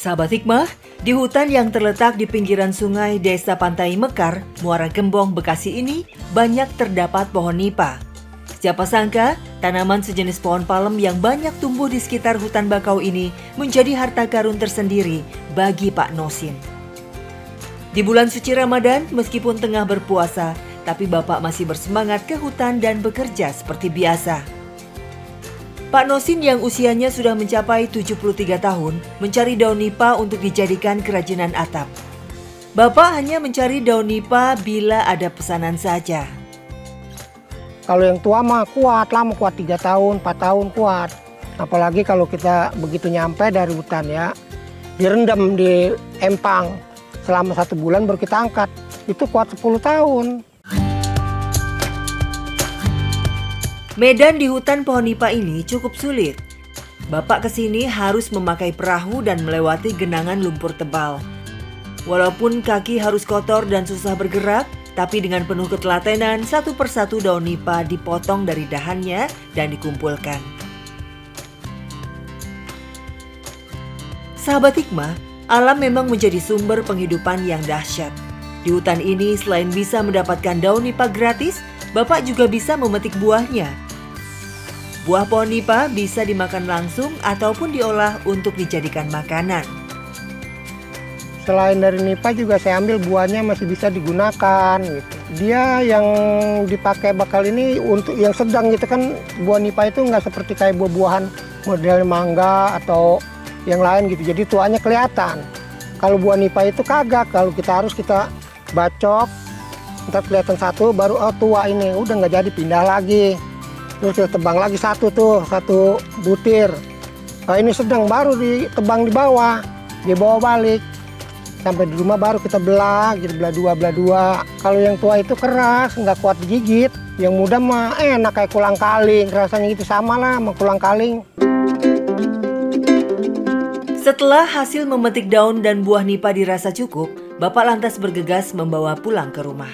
Sahabat Hikmah, di hutan yang terletak di pinggiran sungai Desa Pantai Mekar, Muara Gembong, Bekasi ini banyak terdapat pohon nipah. Siapa sangka, tanaman sejenis pohon palem yang banyak tumbuh di sekitar hutan bakau ini menjadi harta karun tersendiri bagi Pak Nosin. Di bulan suci Ramadan, meskipun tengah berpuasa, tapi Bapak masih bersemangat ke hutan dan bekerja seperti biasa. Pak Nosin yang usianya sudah mencapai 73 tahun mencari daun nipah untuk dijadikan kerajinan atap. Bapak hanya mencari daun nipah bila ada pesanan saja. Kalau yang tua mah kuat, lama kuat 3 tahun, 4 tahun kuat. Apalagi kalau kita begitu nyampe dari hutan ya, direndam di empang selama 1 bulan baru kita angkat. Itu kuat 10 tahun. Medan di hutan pohon nipah ini cukup sulit. Bapak kesini harus memakai perahu dan melewati genangan lumpur tebal. Walaupun kaki harus kotor dan susah bergerak, tapi dengan penuh ketelatenan satu persatu daun nipah dipotong dari dahannya dan dikumpulkan. Sahabat Hikmah, alam memang menjadi sumber penghidupan yang dahsyat. Di hutan ini selain bisa mendapatkan daun nipah gratis, Bapak juga bisa memetik buahnya. Buah pohon nipah bisa dimakan langsung ataupun diolah untuk dijadikan makanan. Selain dari nipah juga saya ambil buahnya masih bisa digunakan gitu. Dia yang dipakai bakal ini untuk yang sedang gitu kan, buah nipah itu nggak seperti kayak buah-buahan model mangga atau yang lain gitu. Jadi tuanya kelihatan. Kalau buah nipah itu kagak, kalau kita bacok, ntar kelihatan satu baru tua ini, udah nggak jadi pindah lagi. Terus kita tebang lagi satu butir. Nah, ini sedang baru ditebang di bawah, dibawa balik. Sampai di rumah baru kita belah, gitu, belah dua. Kalau yang tua itu keras, nggak kuat digigit. Yang muda mah enak kayak kolang-kaling, rasanya gitu sama lah sama kolang-kaling. Setelah hasil memetik daun dan buah nipah dirasa cukup, Bapak lantas bergegas membawa pulang ke rumah.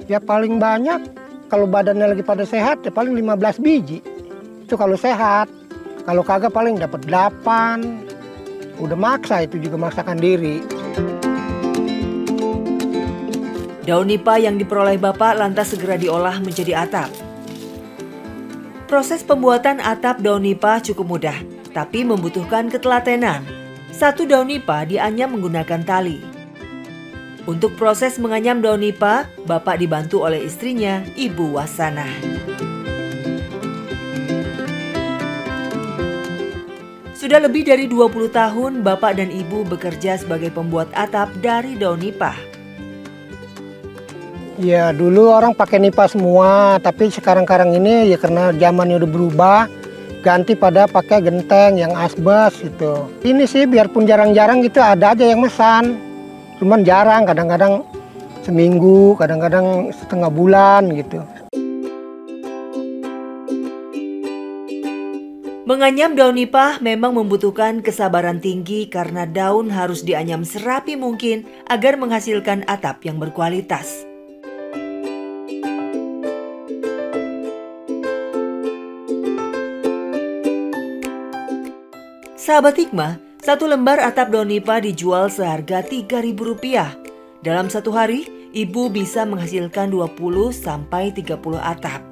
Ya paling banyak, kalau badannya lagi pada sehat, ya paling 15 biji. Itu kalau sehat. Kalau kagak paling dapat 8. Udah maksa, itu juga maksakan diri. Daun nipah yang diperoleh Bapak lantas segera diolah menjadi atap. Proses pembuatan atap daun nipah cukup mudah, tapi membutuhkan ketelatenan. Satu daun nipah dianyam menggunakan tali. Untuk proses menganyam daun nipah, Bapak dibantu oleh istrinya, Ibu Wasana. Sudah lebih dari 20 tahun Bapak dan Ibu bekerja sebagai pembuat atap dari daun nipah. Ya dulu orang pakai nipah semua, tapi sekarang ini ya karena zamannya udah berubah, ganti pada pakai genteng yang asbes gitu. Ini sih biarpun jarang-jarang gitu ada aja yang mesan, cuman jarang, kadang-kadang seminggu, kadang-kadang setengah bulan gitu. Menganyam daun nipah memang membutuhkan kesabaran tinggi karena daun harus dianyam serapi mungkin agar menghasilkan atap yang berkualitas. Sahabat Hikmah, satu lembar atap daun nipah dijual seharga Rp3.000. Dalam satu hari, Ibu bisa menghasilkan 20-30 atap.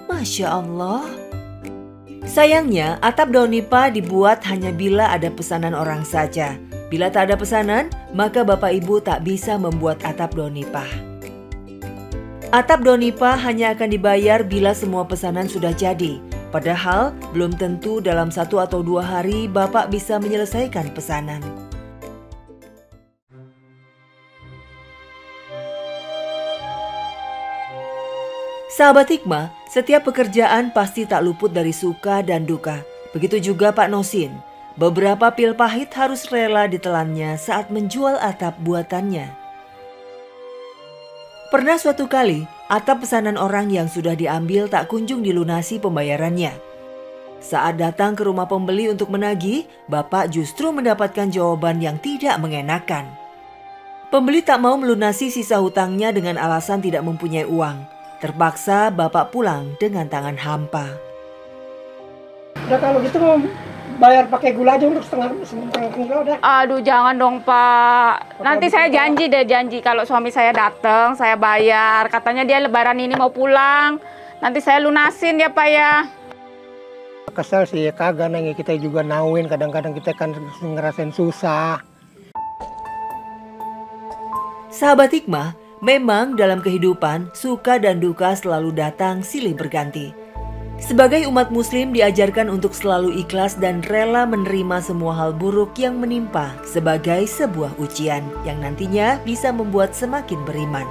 Masya Allah. Sayangnya, atap daun nipah dibuat hanya bila ada pesanan orang saja. Bila tak ada pesanan, maka Bapak Ibu tak bisa membuat atap daun nipah. Atap daun nipah hanya akan dibayar bila semua pesanan sudah jadi. Padahal, belum tentu dalam 1 atau 2 hari Bapak bisa menyelesaikan pesanan. Sahabat Hikmah, setiap pekerjaan pasti tak luput dari suka dan duka. Begitu juga Pak Nosin. Beberapa pil pahit harus rela ditelannya saat menjual atap buatannya. Pernah suatu kali, atap pesanan orang yang sudah diambil tak kunjung dilunasi pembayarannya. Saat datang ke rumah pembeli untuk menagih, Bapak justru mendapatkan jawaban yang tidak mengenakan. Pembeli tak mau melunasi sisa hutangnya dengan alasan tidak mempunyai uang. Terpaksa Bapak pulang dengan tangan hampa. Udah kalau gitu mau bayar pakai gula aja untuk setengah kilo dah. Aduh, jangan dong Pak. Nanti saya janji kalau suami saya datang, saya bayar. Katanya dia lebaran ini mau pulang. Nanti saya lunasin ya Pak ya. Kesel sih, kagak neng, kita juga nauin, kadang-kadang kita kan ngerasain susah. Sahabat Hikmah, memang dalam kehidupan suka dan duka selalu datang silih berganti. Sebagai umat muslim diajarkan untuk selalu ikhlas dan rela menerima semua hal buruk yang menimpa sebagai sebuah ujian yang nantinya bisa membuat semakin beriman.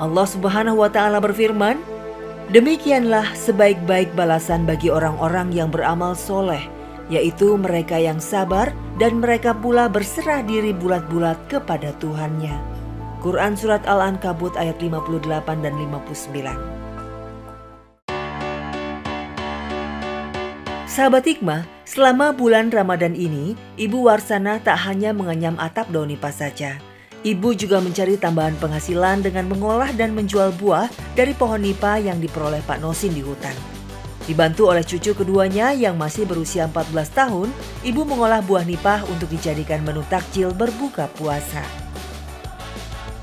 Allah Subhanahu wa Ta'ala berfirman, "Demikianlah sebaik-baik balasan bagi orang-orang yang beramal soleh, yaitu mereka yang sabar dan mereka pula berserah diri bulat-bulat kepada Tuhannya." Quran Surat Al-Ankabut ayat 58 dan 59. Sahabat Hikmah, selama bulan Ramadan ini, Ibu Warsana tak hanya mengenyam atap daun nipah saja. Ibu juga mencari tambahan penghasilan dengan mengolah dan menjual buah dari pohon nipah yang diperoleh Pak Nosin di hutan. Dibantu oleh cucu keduanya yang masih berusia 14 tahun, Ibu mengolah buah nipah untuk dijadikan menu takjil berbuka puasa.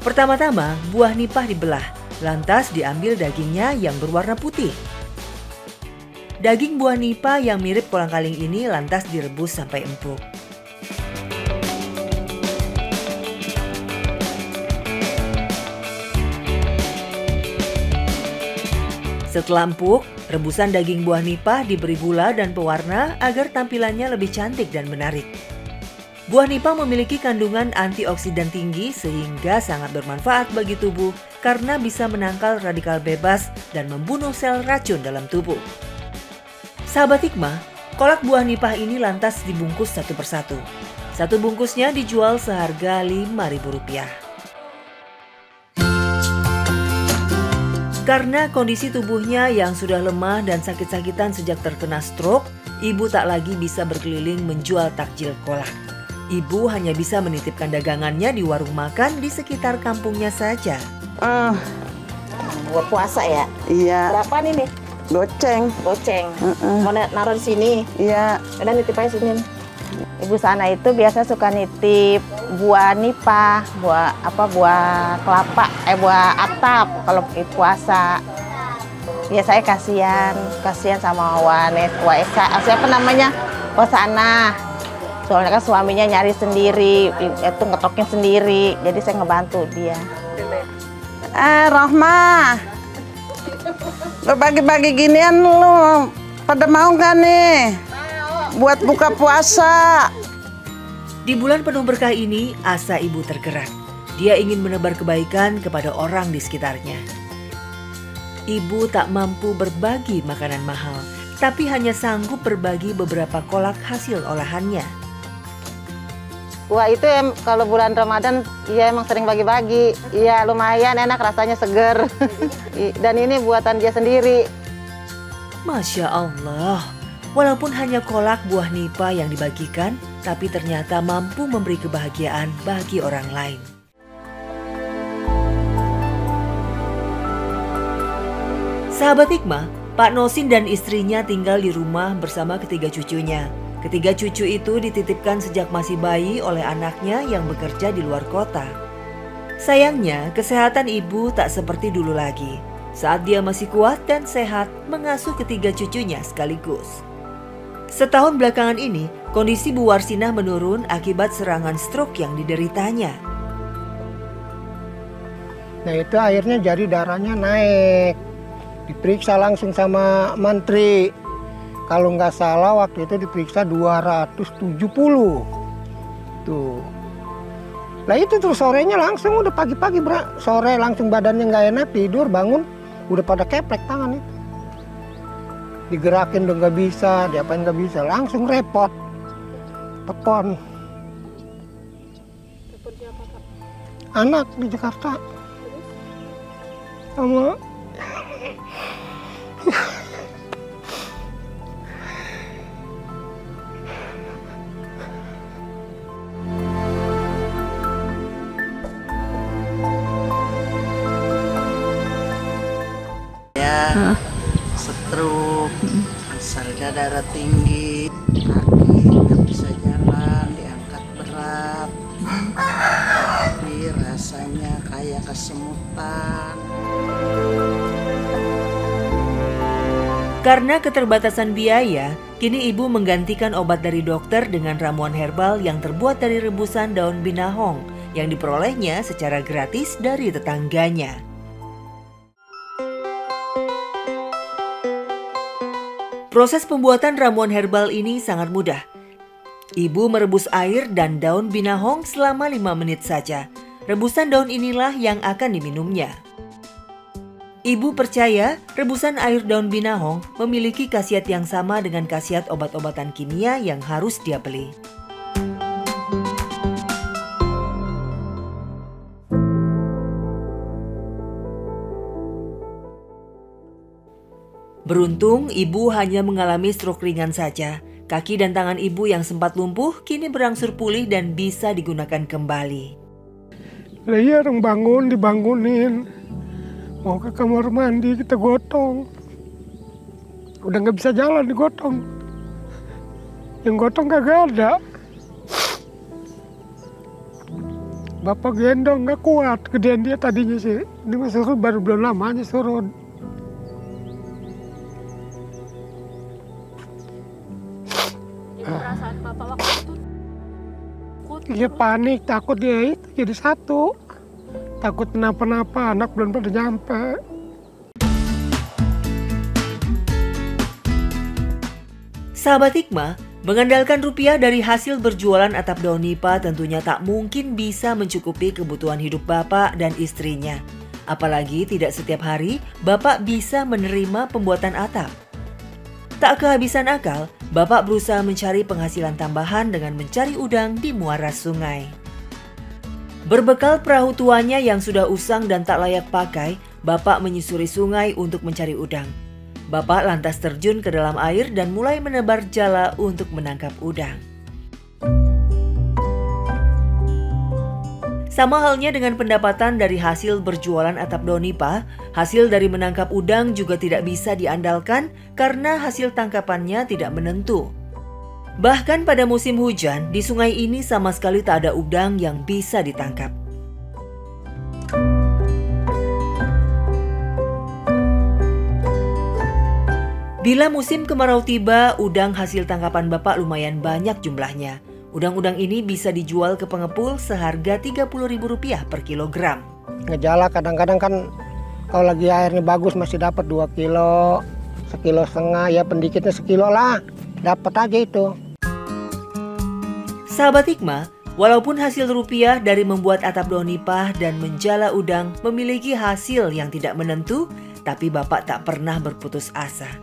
Pertama-tama, buah nipah dibelah, lantas diambil dagingnya yang berwarna putih. Daging buah nipah yang mirip kolang-kaling ini lantas direbus sampai empuk. Setelah empuk, rebusan daging buah nipah diberi gula dan pewarna agar tampilannya lebih cantik dan menarik. Buah nipah memiliki kandungan antioksidan tinggi sehingga sangat bermanfaat bagi tubuh karena bisa menangkal radikal bebas dan membunuh sel racun dalam tubuh. Sahabat Hikmah, kolak buah nipah ini lantas dibungkus satu persatu. Satu bungkusnya dijual seharga Rp5.000. Karena kondisi tubuhnya yang sudah lemah dan sakit-sakitan sejak terkena stroke, Ibu tak lagi bisa berkeliling menjual takjil kolak. Ibu hanya bisa menitipkan dagangannya di warung makan di sekitar kampungnya saja. Buat puasa ya? Iya. Berapa nih? Goceng. Mau naruh di sini? Iya. Udah nitip aja sini. Ibu sana itu biasa suka nitip buah nipah, buah kelapa, buah atap kalau puasa. Ya saya kasihan sama siapa namanya? Wasana. Soalnya kan suaminya nyari sendiri, itu ngetokin sendiri, jadi saya ngebantu dia. Rohmah, berbagi-bagi ginian lu pada mau gak nih? Buat buka puasa. Di bulan penuh berkah ini, asa Ibu tergerak. Dia ingin menebar kebaikan kepada orang di sekitarnya. Ibu tak mampu berbagi makanan mahal, tapi hanya sanggup berbagi beberapa kolak hasil olahannya. Wah itu kalau bulan Ramadan, iya emang sering bagi-bagi. Iya lumayan enak, rasanya seger. Dan ini buatan dia sendiri. Masya Allah, walaupun hanya kolak buah nipah yang dibagikan, tapi ternyata mampu memberi kebahagiaan bagi orang lain. Sahabat Hikmah, Pak Nosin dan istrinya tinggal di rumah bersama ketiga cucunya. Ketiga cucu itu dititipkan sejak masih bayi oleh anaknya yang bekerja di luar kota. Sayangnya, kesehatan ibu tak seperti dulu lagi. Saat dia masih kuat dan sehat, mengasuh ketiga cucunya sekaligus. Setahun belakangan ini, kondisi Bu Warsinah menurun akibat serangan stroke yang dideritanya. Nah itu akhirnya jadi darahnya naik. Diperiksa langsung sama mantri. Kalau nggak salah waktu itu diperiksa 270. Tuh. Nah itu terus sorenya langsung udah pagi-pagi sore langsung badannya nggak enak, tidur bangun udah pada keplek tangan itu. Digerakin udah nggak bisa, diapain nggak bisa, langsung repot. Telepon. Anak di Jakarta. Sama stroke, asal darah tinggi. kaki, nggak bisa jalan, diangkat berat. Tapi rasanya kayak kesemutan. Karena keterbatasan biaya, kini ibu menggantikan obat dari dokter dengan ramuan herbal yang terbuat dari rebusan daun binahong yang diperolehnya secara gratis dari tetangganya. Proses pembuatan ramuan herbal ini sangat mudah. Ibu merebus air dan daun binahong selama 5 menit saja. Rebusan daun inilah yang akan diminumnya. Ibu percaya rebusan air daun binahong memiliki khasiat yang sama dengan khasiat obat-obatan kimia yang harus dia beli. Beruntung ibu hanya mengalami stroke ringan saja. Kaki dan tangan ibu yang sempat lumpuh kini berangsur pulih dan bisa digunakan kembali. Lah iya, orang bangun dibangunin. Mau ke kamar mandi kita gotong. Udah nggak bisa jalan digotong. Yang gotong kagak ada. Bapak gendong nggak kuat. Gedean dia tadinya sih. Ini masih surut, baru belum lamanya surut. Perasaan Bapak waktu itu Dia panik, takut dia itu jadi satu. Takut kenapa-napa, anak belum pada nyampe. Sahabat Hikmah, mengandalkan rupiah dari hasil berjualan atap daun nipah tentunya tak mungkin bisa mencukupi kebutuhan hidup Bapak dan istrinya. Apalagi tidak setiap hari Bapak bisa menerima pembuatan atap. Tak kehabisan akal, Bapak berusaha mencari penghasilan tambahan dengan mencari udang di muara sungai. Berbekal perahu tuanya yang sudah usang dan tak layak pakai, Bapak menyusuri sungai untuk mencari udang. Bapak lantas terjun ke dalam air dan mulai menebar jala untuk menangkap udang. Sama halnya dengan pendapatan dari hasil berjualan atap daun nipah, hasil dari menangkap udang juga tidak bisa diandalkan karena hasil tangkapannya tidak menentu. Bahkan pada musim hujan, di sungai ini sama sekali tak ada udang yang bisa ditangkap. Bila musim kemarau tiba, udang hasil tangkapan Bapak lumayan banyak jumlahnya. Udang-udang ini bisa dijual ke pengepul seharga Rp30.000 per kilogram. Ngejala kadang-kadang kan kalau lagi airnya bagus masih dapat 2 kilo, 1,5 kilo, ya pendikitnya 1 kilo lah, dapat aja itu. Sahabat Hikmah, walaupun hasil rupiah dari membuat atap daun nipah dan menjala udang memiliki hasil yang tidak menentu, tapi Bapak tak pernah berputus asa.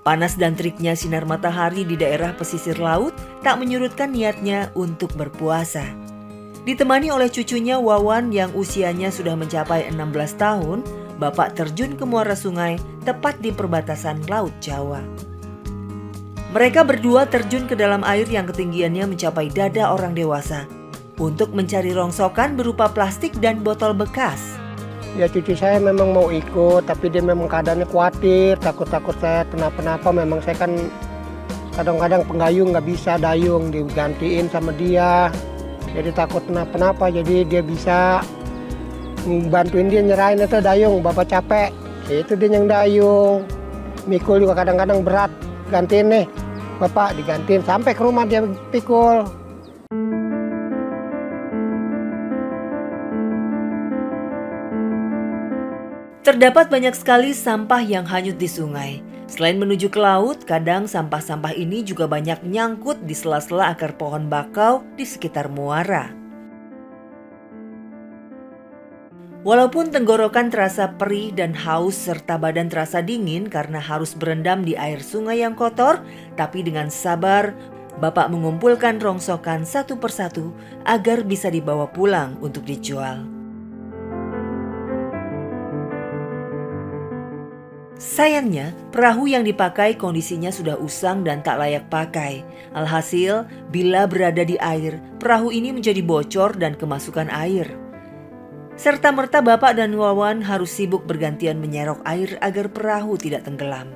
Panas dan teriknya sinar matahari di daerah pesisir laut tak menyurutkan niatnya untuk berpuasa. Ditemani oleh cucunya Wawan yang usianya sudah mencapai 16 tahun, Bapak terjun ke muara sungai tepat di perbatasan Laut Jawa. Mereka berdua terjun ke dalam air yang ketinggiannya mencapai dada orang dewasa untuk mencari rongsokan berupa plastik dan botol bekas. Ya cucu saya memang mau ikut, tapi dia memang keadaannya khawatir, takut-takut saya kenapa-napa. Memang saya kan kadang-kadang penggayung nggak bisa dayung, digantiin sama dia. Jadi takut kenapa-napa, jadi dia bisa bantuin dia nyerahin itu dayung. Bapak capek, itu dia yang dayung. Mikul juga kadang-kadang berat, gantiin nih. Bapak digantiin sampai ke rumah dia pikul. Terdapat banyak sekali sampah yang hanyut di sungai. Selain menuju ke laut, kadang sampah-sampah ini juga banyak nyangkut di sela-sela akar pohon bakau di sekitar muara. Walaupun tenggorokan terasa perih dan haus serta badan terasa dingin karena harus berendam di air sungai yang kotor, tapi dengan sabar, Bapak mengumpulkan rongsokan satu persatu agar bisa dibawa pulang untuk dijual. Sayangnya, perahu yang dipakai kondisinya sudah usang dan tak layak pakai. Alhasil, bila berada di air, perahu ini menjadi bocor dan kemasukan air. Serta-merta Bapak dan Wawan harus sibuk bergantian menyerok air agar perahu tidak tenggelam.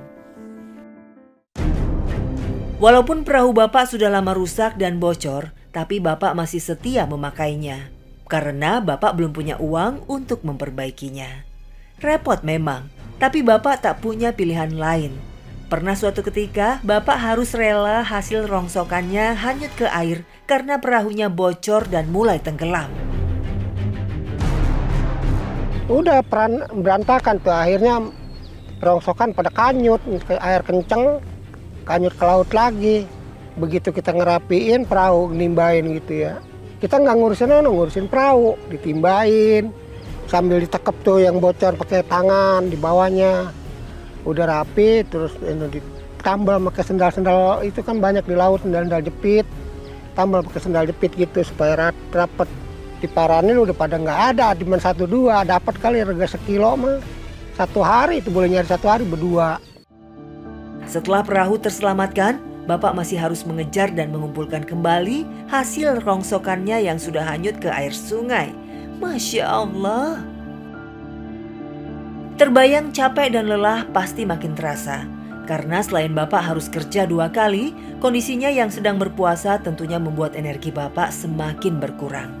Walaupun perahu Bapak sudah lama rusak dan bocor, tapi Bapak masih setia memakainya. Karena Bapak belum punya uang untuk memperbaikinya. Repot memang, tapi Bapak tak punya pilihan lain. Pernah suatu ketika, Bapak harus rela hasil rongsokannya hanyut ke air karena perahunya bocor dan mulai tenggelam. Udah berantakan tuh, akhirnya rongsokan pada kanyut, air kenceng, kanyut ke laut lagi. Begitu kita ngerapiin perahu, nimbain gitu ya. Kita nggak ngurusin perahu, ditimbain. Sambil ditekep tuh yang bocor pakai tangan di bawahnya. Udah rapi, terus ditambal pakai sendal-sendal, itu kan banyak di laut, sendal-sendal jepit. Tambal pakai sendal jepit gitu supaya rapet. Diparanin udah pada nggak ada, cuma 1-2, dapat kali harga sekilo mah. 1 hari itu boleh nyari 1 hari berdua. Setelah perahu terselamatkan, Bapak masih harus mengejar dan mengumpulkan kembali hasil rongsokannya yang sudah hanyut ke air sungai. Masya Allah. Terbayang capek dan lelah pasti makin terasa. Karena selain Bapak harus kerja 2 kali, kondisinya yang sedang berpuasa tentunya membuat energi Bapak semakin berkurang.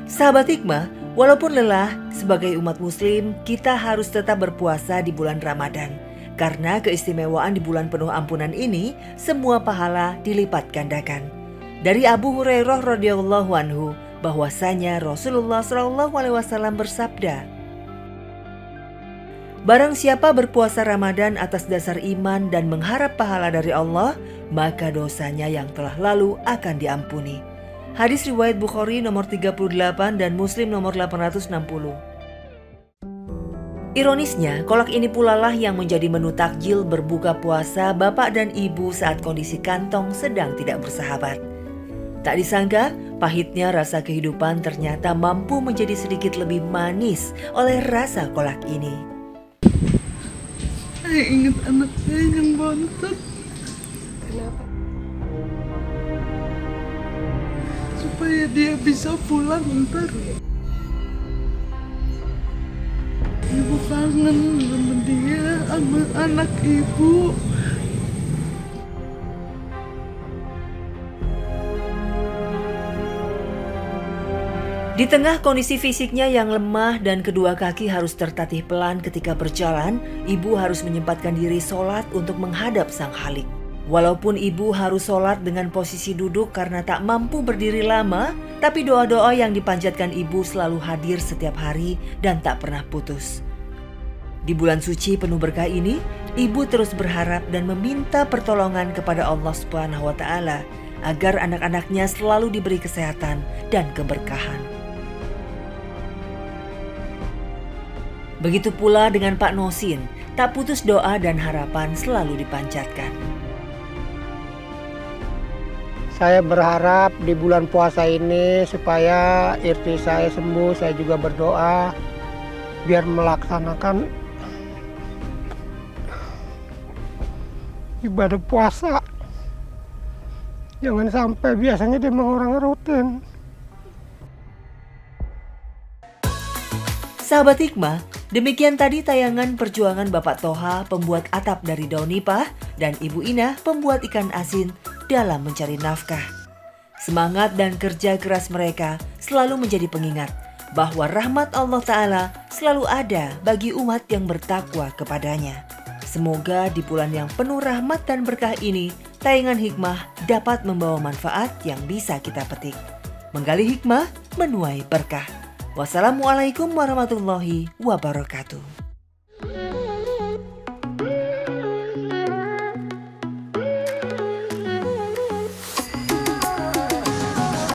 Sahabat Hikmah, walaupun lelah, sebagai umat muslim kita harus tetap berpuasa di bulan Ramadan. Karena keistimewaan di bulan penuh ampunan ini, semua pahala dilipat gandakan. Dari Abu Hurairah radhiyallahu anhu, bahwasanya Rasulullah SAW bersabda, "Barang siapa berpuasa Ramadan atas dasar iman dan mengharap pahala dari Allah, maka dosanya yang telah lalu akan diampuni." Hadis riwayat Bukhari nomor 38 dan Muslim nomor 860. Ironisnya, kolak ini pula lah yang menjadi menu takjil berbuka puasa Bapak dan Ibu saat kondisi kantong sedang tidak bersahabat. Tak disangka, pahitnya rasa kehidupan ternyata mampu menjadi sedikit lebih manis oleh rasa kolak ini. Saya ingat anak saya yang bontot. Kenapa? Supaya dia bisa pulang ntar. Ibu kangen sama dia, sama anak ibu. Di tengah kondisi fisiknya yang lemah dan kedua kaki harus tertatih pelan ketika berjalan, ibu harus menyempatkan diri sholat untuk menghadap Sang Khalik. Walaupun ibu harus sholat dengan posisi duduk karena tak mampu berdiri lama, tapi doa-doa yang dipanjatkan ibu selalu hadir setiap hari dan tak pernah putus. Di bulan suci penuh berkah ini, ibu terus berharap dan meminta pertolongan kepada Allah Subhanahu wa Ta'ala agar anak-anaknya selalu diberi kesehatan dan keberkahan. Begitu pula dengan Pak Nosin, tak putus doa dan harapan selalu dipanjatkan. Saya berharap di bulan puasa ini supaya istri saya sembuh. Saya juga berdoa biar melaksanakan ibadah puasa. Jangan sampai, biasanya dia memang orang rutin. Sahabat Hikmah, demikian tadi tayangan perjuangan Bapak Toha, pembuat atap dari daun nipah, dan Ibu Inah, pembuat ikan asin dalam mencari nafkah. Semangat dan kerja keras mereka selalu menjadi pengingat bahwa rahmat Allah Ta'ala selalu ada bagi umat yang bertakwa kepadanya. Semoga di bulan yang penuh rahmat dan berkah ini, tayangan Hikmah dapat membawa manfaat yang bisa kita petik. Menggali hikmah, menuai berkah. Wassalamualaikum warahmatullahi wabarakatuh.